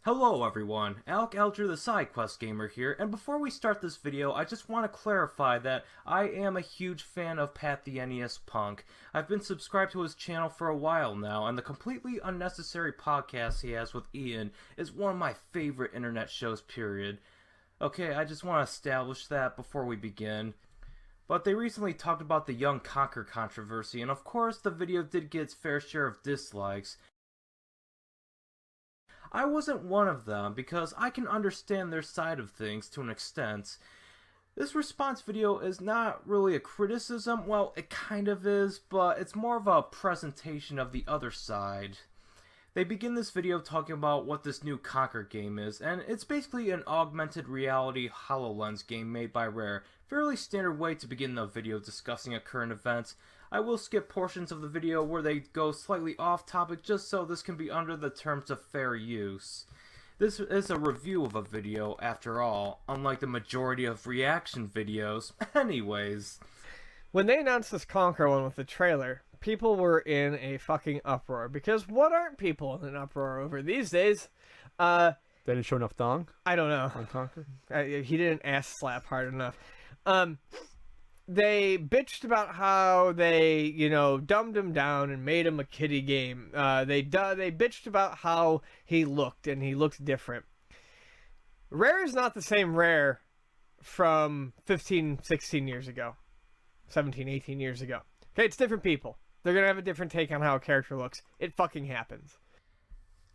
Hello everyone, Alec Alger the SideQuest Gamer here, and before we start this video, I just want to clarify that I am a huge fan of Pat the NES Punk. I've been subscribed to his channel for a while now, and the completely unnecessary podcast he has with Ian is one of my favorite internet shows, period. Okay, I just want to establish that before we begin. But they recently talked about the Young Conker controversy, and of course the video did get its fair share of dislikes. I wasn't one of them because I can understand their side of things to an extent. This response video is not really a criticism, well, it kind of is, but it's more of a presentation of the other side. They begin this video talking about what this new Conker game is, and it's basically an augmented reality HoloLens game made by Rare. Fairly standard way to begin the video discussing a current event. I will skip portions of the video where they go slightly off topic just so this can be under the terms of fair use. This is a review of a video after all, unlike the majority of reaction videos. Anyways. When they announced this Conker one with the trailer, people were in a fucking uproar. Because what aren't people in an uproar over these days? They didn't show enough dong? I don't know. On Conker? He didn't ass slap hard enough. They bitched about how they, dumbed him down and made him a kiddie game. They bitched about how he looked, and he looked different. Rare is not the same Rare from 15, 16 years ago. 17, 18 years ago. Okay, it's different people. They're gonna have a different take on how a character looks. It fucking happens.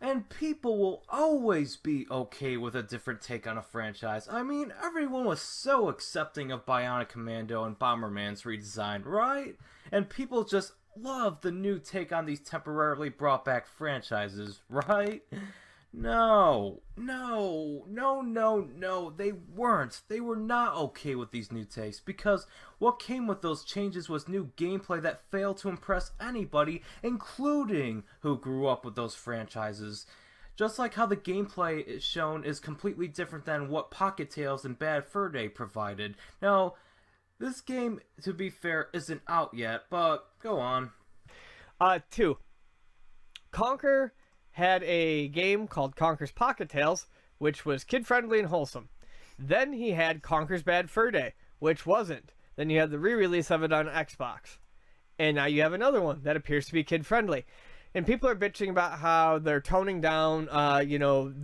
And people will always be okay with a different take on a franchise. I mean, everyone was so accepting of Bionic Commando and Bomberman's redesign, right? And people just love the new take on these temporarily brought back franchises, right? No, they weren't. They were not okay with these new takes because what came with those changes was new gameplay that failed to impress anybody, including who grew up with those franchises. Just like how the gameplay is shown is completely different than what Pocket Tales and Bad Fur Day provided. Now, this game, to be fair, isn't out yet, but go on. 2. Conker had a game called Conker's Pocket Tales, which was kid-friendly and wholesome. Then he had Conker's Bad Fur Day, which wasn't. Then you had the re-release of it on Xbox. And now you have another one that appears to be kid-friendly. And people are bitching about how they're toning down,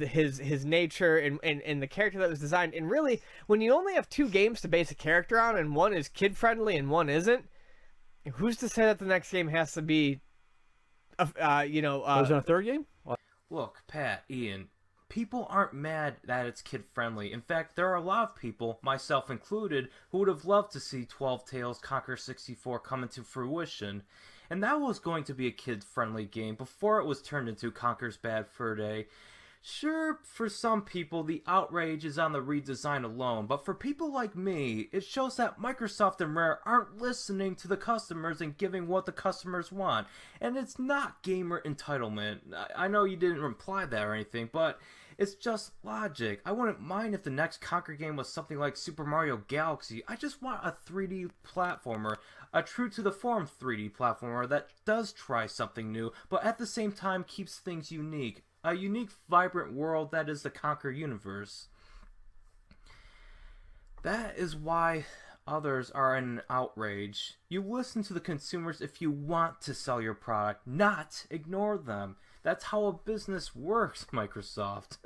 his nature and the character that was designed. And really, when you only have 2 games to base a character on, and one is kid-friendly and one isn't, who's to say that the next game has to be, was there a third game? Look, Pat, Ian, people aren't mad that it's kid-friendly. In fact, there are a lot of people, myself included, who would have loved to see 12 Tales Conker 64 come into fruition. And that was going to be a kid-friendly game before it was turned into Conker's Bad Fur Day. Sure, for some people, the outrage is on the redesign alone, but for people like me, it shows that Microsoft and Rare aren't listening to the customers and giving what the customers want. And it's not gamer entitlement. I know you didn't imply that or anything, but it's just logic. I wouldn't mind if the next Conker game was something like Super Mario Galaxy. I just want a 3D platformer, a true-to-the-form 3D platformer that does try something new, but at the same time keeps things unique. A unique, vibrant world that is the Conker universe. That is why others are in outrage. You listen to the consumers if you want to sell your product, not ignore them. That's how a business works, Microsoft.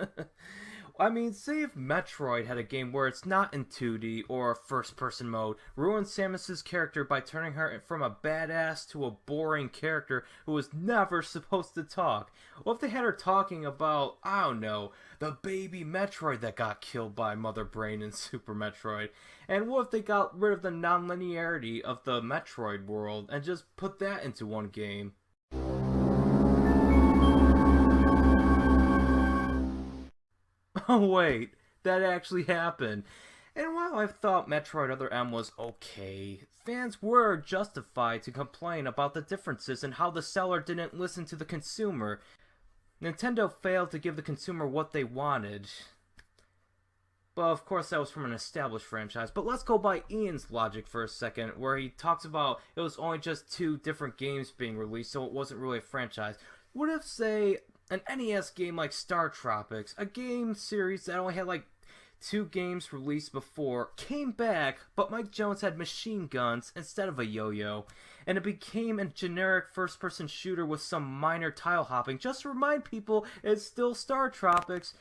I mean, say if Metroid had a game where it's not in 2D or first-person mode, ruin Samus's character by turning her from a badass to a boring character who was never supposed to talk. What if they had her talking about, I don't know, the baby Metroid that got killed by Mother Brain in Super Metroid? And what if they got rid of the non-linearity of the Metroid world and just put that into one game? Oh wait, that actually happened. And while I thought Metroid Other M was okay, fans were justified to complain about the differences in how the seller didn't listen to the consumer. Nintendo failed to give the consumer what they wanted. But of course that was from an established franchise. But let's go by Ian's logic for a second, where he talks about it was only just 2 different games being released, so it wasn't really a franchise. What if, say, An NES game like Star Tropics, a game series that only had like 2 games released before, came back, but Mike Jones had machine guns instead of a yo-yo, and it became a generic first-person shooter with some minor tile hopping. Just to remind people, it's still Star Tropics.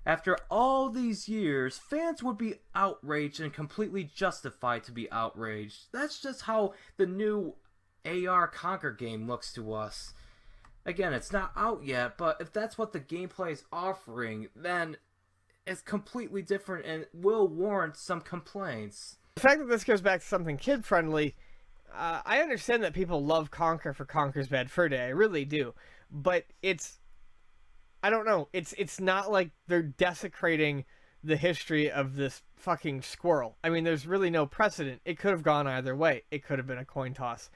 After all these years, fans would be outraged and completely justified to be outraged. That's just how the new AR Conker game looks to us. Again, it's not out yet, but if that's what the gameplay is offering, then it's completely different and will warrant some complaints. The fact that this goes back to something kid-friendly, I understand that people love Conker for Conker's Bad Fur Day. I really do. But I don't know. It's not like they're desecrating the history of this fucking squirrel. I mean, there's really no precedent. It could have gone either way. It could have been a coin toss.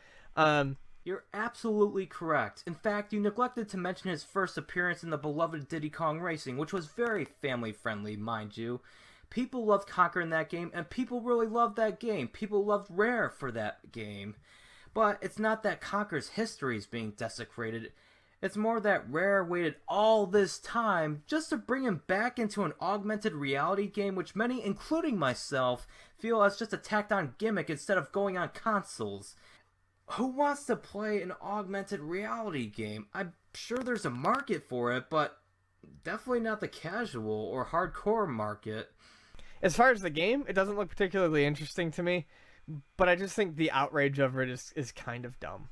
You're absolutely correct. In fact, you neglected to mention his first appearance in the beloved Diddy Kong Racing, which was very family-friendly, mind you. People loved Conker in that game, and people really loved that game. People loved Rare for that game. But it's not that Conker's history is being desecrated. It's more that Rare waited all this time just to bring him back into an augmented reality game, which many, including myself, feel as just a tacked-on gimmick instead of going on consoles. Who wants to play an augmented reality game? I'm sure there's a market for it, but definitely not the casual or hardcore market. As far as the game, it doesn't look particularly interesting to me, but I just think the outrage over it is kind of dumb.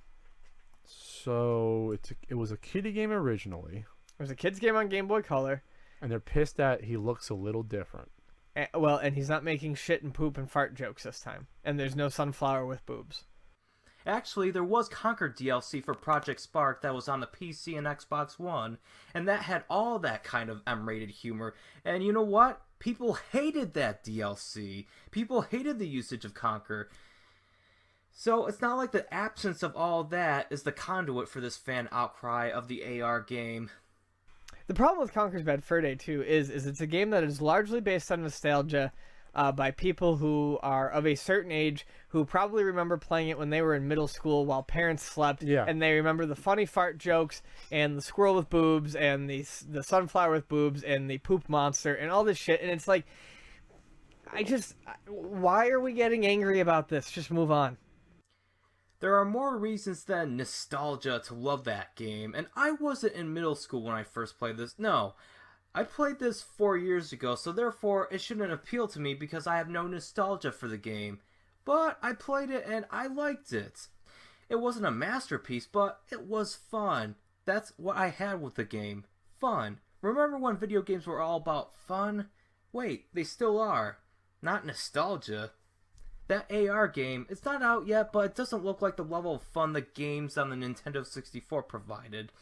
So it was a kiddie game originally. It was a kid's game on Game Boy Color. And they're pissed that he looks a little different. And he's not making shit and poop and fart jokes this time. And there's no sunflower with boobs. Actually, there was Conker DLC for Project Spark that was on the PC and Xbox One, and that had all that kind of M-rated humor. And you know what? People hated that DLC. People hated the usage of Conker. So it's not like the absence of all that is the conduit for this fan outcry of the AR game. The problem with Conker's Bad Fur Day, too, is it's a game that is largely based on nostalgia by people who are of a certain age who probably remember playing it when they were in middle school while parents slept. Yeah. And they remember the funny fart jokes and the squirrel with boobs and the sunflower with boobs and the poop monster and all this shit. And it's like, why are we getting angry about this? Just move on. There are more reasons than nostalgia to love that game, and I wasn't in middle school when I first played this. No, I played this 4 years ago, so therefore it shouldn't appeal to me because I have no nostalgia for the game. But I played it and I liked it. It wasn't a masterpiece, but it was fun. That's what I had with the game. Fun. Remember when video games were all about fun? Wait, they still are. Not nostalgia. That AR game, it's not out yet, but it doesn't look like the level of fun the games on the Nintendo 64 provided.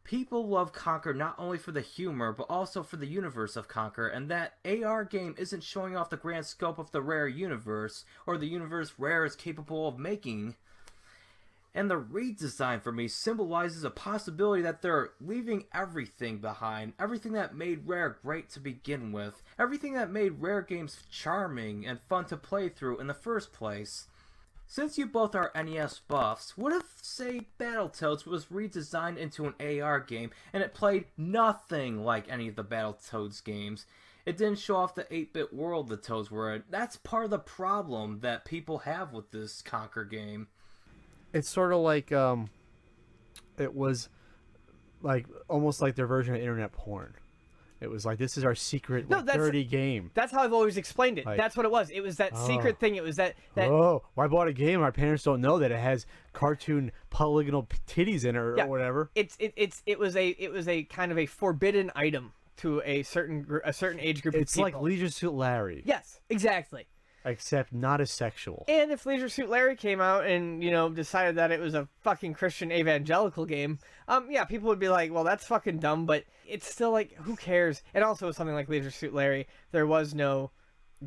People love Conker not only for the humor, but also for the universe of Conker, and that AR game isn't showing off the grand scope of the Rare universe, or the universe Rare is capable of making. And the redesign for me symbolizes a possibility that they're leaving everything behind. Everything that made Rare great to begin with. Everything that made Rare games charming and fun to play through in the first place. Since you both are NES buffs, what if, say, Battletoads was redesigned into an AR game and it played nothing like any of the Battletoads games? It didn't show off the 8-bit world the Toads were in. That's part of the problem that people have with this Conker game. It's sort of like it was like almost like their version of internet porn. It was like, this is our secret dirty game. That's how I've always explained it. Like, that's what it was. It was that secret thing. It was that well, I bought a game. Our parents don't know that it has cartoon polygonal titties in it or whatever. It was a kind of a forbidden item to a certain age group of people. It's like Leisure Suit Larry. Yes, exactly. Except not as sexual. And if Leisure Suit Larry came out and, decided that it was a fucking Christian evangelical game, people would be like, well, that's fucking dumb, but it's still like, who cares? And also with something like Leisure Suit Larry, there was no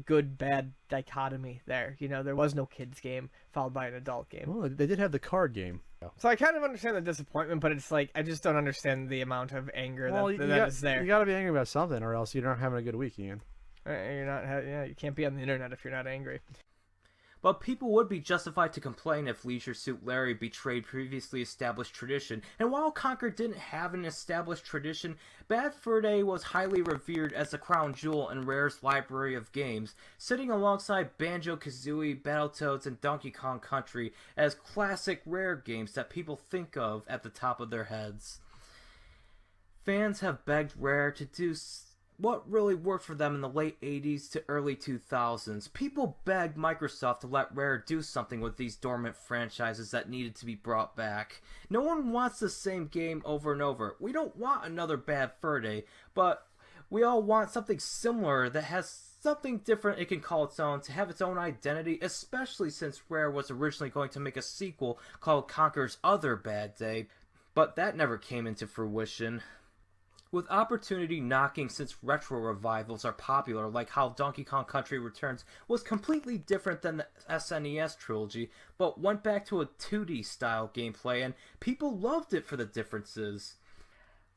good-bad dichotomy there. There was no kids game followed by an adult game. Well, they did have the card game. So I kind of understand the disappointment, but it's like, I just don't understand the amount of anger that is there. You gotta be angry about something, or else you're not having a good week, Ian. You can't be on the internet if you're not angry. but people would be justified to complain if Leisure Suit Larry betrayed previously established tradition. And while Conker didn't have an established tradition, Bad Fur Day was highly revered as the crown jewel in Rare's library of games, sitting alongside Banjo-Kazooie, Battletoads, and Donkey Kong Country as classic Rare games that people think of at the top of their heads. Fans have begged Rare to do what really worked for them in the late 80s to early 2000s. People begged Microsoft to let Rare do something with these dormant franchises that needed to be brought back. No one wants the same game over and over. We don't want another Bad Fur Day, but we all want something similar that has something different it can call its own, to have its own identity, especially since Rare was originally going to make a sequel called Conker's Other Bad Day, but that never came into fruition. With opportunity knocking since retro revivals are popular, like how Donkey Kong Country Returns was completely different than the SNES trilogy, but went back to a 2D style gameplay, and people loved it for the differences.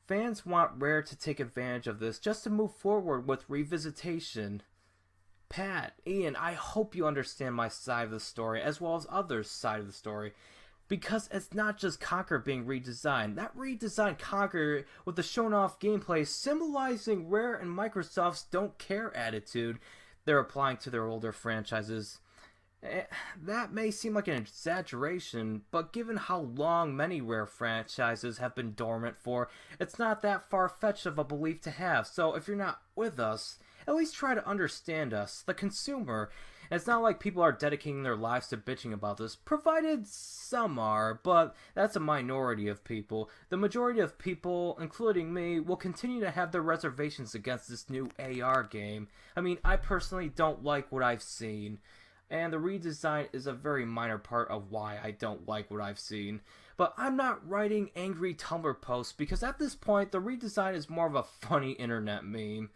Fans want Rare to take advantage of this just to move forward with revisitation. Pat, Ian, I hope you understand my side of the story as well as others' side of the story. Because it's not just Conker being redesigned. That redesigned Conker with the shown-off gameplay symbolizing Rare and Microsoft's don't care attitude they're applying to their older franchises. That may seem like an exaggeration, but given how long many Rare franchises have been dormant for, it's not that far-fetched of a belief to have. So if you're not with us, at least try to understand us, the consumer. And it's not like people are dedicating their lives to bitching about this, provided some are, but that's a minority of people. The majority of people, including me, will continue to have their reservations against this new AR game. I mean, I personally don't like what I've seen, and the redesign is a very minor part of why I don't like what I've seen. But I'm not writing angry Tumblr posts, because at this point, the redesign is more of a funny internet meme.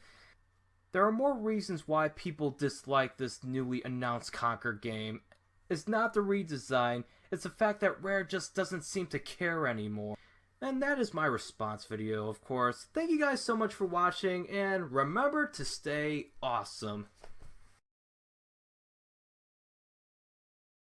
There are more reasons why people dislike this newly announced Conker game. It's not the redesign, it's the fact that Rare just doesn't seem to care anymore. And that is my response video, of course. Thank you guys so much for watching, and remember to stay awesome.